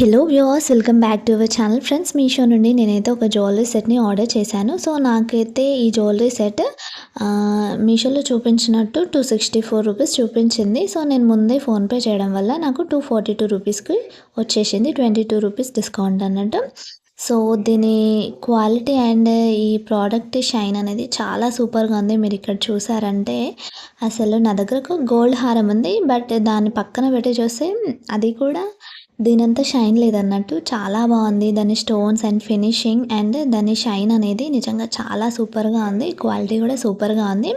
Hello viewers, welcome back to our channel. Friends, Meesho నుండి నేనైతే ఒక జ్యువెలరీ సెట్ని ఆర్డర్ చేశాను. సో నాకైతే ఈ జ్యువెలరీ సెట్ మీషోలో చూపించినట్టు 264 రూపీస్ చూపించింది. సో నేను ముందే ఫోన్పే చేయడం వల్ల నాకు 242 రూపీస్కి వచ్చేసింది. 22 రూపీస్ డిస్కౌంట్ అన్నట్టు. సో దీని క్వాలిటీ అండ్ ఈ ప్రోడక్ట్ షైన్ అనేది చాలా సూపర్గా ఉంది. మీరు ఇక్కడ చూసారంటే అసలు నా దగ్గర ఒక గోల్డ్ హారం ఉంది, బట్ దాన్ని పక్కన పెట్టి చూస్తే అది కూడా దీనంతా షైన్ లేదన్నట్టు. చాలా బాగుంది దాని స్టోన్స్ అండ్ ఫినిషింగ్ అండ్ దాని షైన్ అనేది నిజంగా చాలా సూపర్గా ఉంది. క్వాలిటీ కూడా సూపర్గా ఉంది.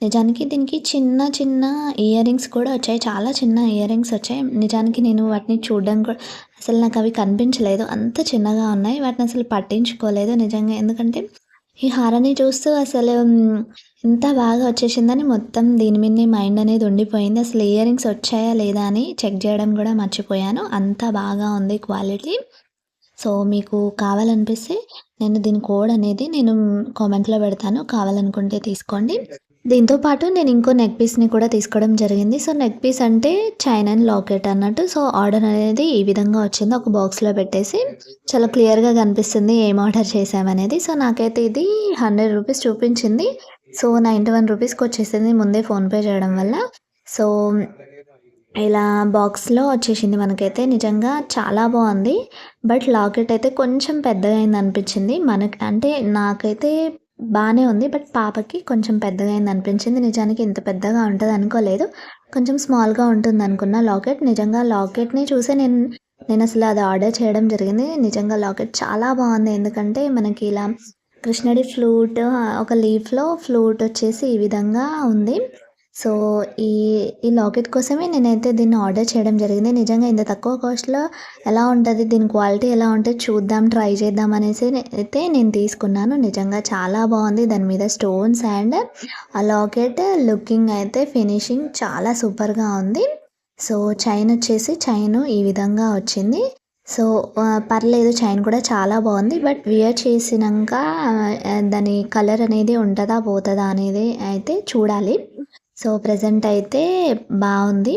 నిజానికి దీనికి చిన్న చిన్న ఇయర్ రింగ్స్ కూడా వచ్చాయి. చాలా చిన్న ఇయర్ రింగ్స్ వచ్చాయి. నిజానికి నేను వాటిని చూడడం కూడా అసలు నాకు అవి కనిపించలేదు, అంత చిన్నగా ఉన్నాయి. వాటిని అసలు పట్టించుకోలేదు నిజంగా. ఎందుకంటే ఈ హారాన్ని చూస్తూ అసలు ఇంత బాగా వచ్చేసిందని మొత్తం దీని మీదనే మైండ్ అనేది ఉండిపోయింది. అసలు ఇయర్ రింగ్స్ వచ్చాయా లేదా అని చెక్ చేయడం కూడా మర్చిపోయాను. అంత బాగా ఉంది క్వాలిటీ. సో మీకు కావాలనిపిస్తే నేను దీని కోడ్ అనేది కామెంట్లో పెడతాను, కావాలనుకుంటే తీసుకోండి. దీంతో పాటు నేను ఇంకో నెక్ పీస్ని కూడా తీసుకోవడం జరిగింది. సో నెక్ పీస్ అంటే చైన్ అండ్ లాకెట్ అన్నట్టు. సో ఆర్డర్ అనేది ఈ విధంగా వచ్చింది. ఒక బాక్స్లో పెట్టేసి చాలా క్లియర్గా కనిపిస్తుంది ఏం ఆర్డర్ చేసామనేది. సో నాకైతే ఇది 100 రూపీస్ చూపించింది. సో 91 రూపీస్కి వచ్చేసింది ముందే ఫోన్పే చేయడం వల్ల. సో ఇలా బాక్స్లో వచ్చేసింది మనకైతే. నిజంగా చాలా బాగుంది. బట్ లాకెట్ అయితే కొంచెం పెద్దగా అయింది అనిపించింది మనకి. అంటే నాకైతే బాగానే ఉంది, బట్ పాపకి కొంచెం పెద్దగా అయింది అనిపించింది. నిజానికి ఇంత పెద్దగా ఉంటుంది అనుకోలేదు, కొంచెం స్మాల్గా ఉంటుంది అనుకున్న లాకెట్. నిజంగా లాకెట్ని చూసే నేను అసలు అది ఆర్డర్ చేయడం జరిగింది. నిజంగా లాకెట్ చాలా బాగుంది. ఎందుకంటే మనకి ఇలా కృష్ణుడి ఫ్లూట్, ఒక లీఫ్లో ఫ్లూట్ వచ్చేసి ఈ విధంగా ఉంది. సో ఈ ఈ లాకెట్ కోసమే నేనైతే దీన్ని ఆర్డర్ చేయడం జరిగింది. నిజంగా ఇంత తక్కువ కాస్ట్లో ఎలా ఉంటుంది, దీని క్వాలిటీ ఎలా ఉంటుంది చూద్దాం, ట్రై చేద్దాం అనేసి అయితే నేను తీసుకున్నాను. నిజంగా చాలా బాగుంది. దాని మీద స్టోన్స్ అండ్ ఆ లాకెట్ లుకింగ్ అయితే ఫినిషింగ్ చాలా సూపర్గా ఉంది. సో చైన్ వచ్చేసి చైన్ ఈ విధంగా వచ్చింది. సో పర్లేదు, చైన్ కూడా చాలా బాగుంది. బట్ వియర్ చేసినాక దాని కలర్ అనేది ఉంటుందా పోతుందా అనేది అయితే చూడాలి. సో ప్రెజెంట్ అయితే బాగుంది,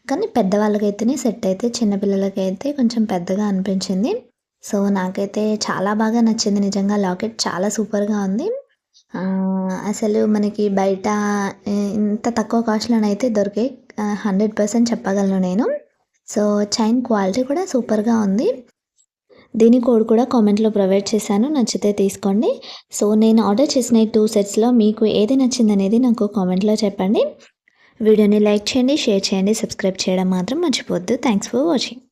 కానీ పెద్దవాళ్ళకైతేనే సెట్ అయితే, చిన్నపిల్లలకైతే కొంచెం పెద్దగా అనిపించింది. సో నాకైతే చాలా బాగా నచ్చింది. నిజంగా లాకెట్ చాలా సూపర్గా ఉంది. అసలు మనకి బయట ఇంత తక్కువ కాస్ట్లోనైతే దొరికే 100% చెప్పగలను నేను. సో చైన్ క్వాలిటీ కూడా సూపర్గా ఉంది. దీని కోడ్ కూడా కామెంట్లో ప్రొవైడ్ చేశాను, నచ్చితే తీసుకోండి. సో నేను ఆర్డర్ చేసిన ఈ 2 సెట్స్లో మీకు ఏది నచ్చిందనేది నాకు కామెంట్లో చెప్పండి. వీడియోని లైక్ చేయండి, షేర్ చేయండి, సబ్స్క్రైబ్ చేయడం మాత్రం మర్చిపోవద్దు. Thanks for watching.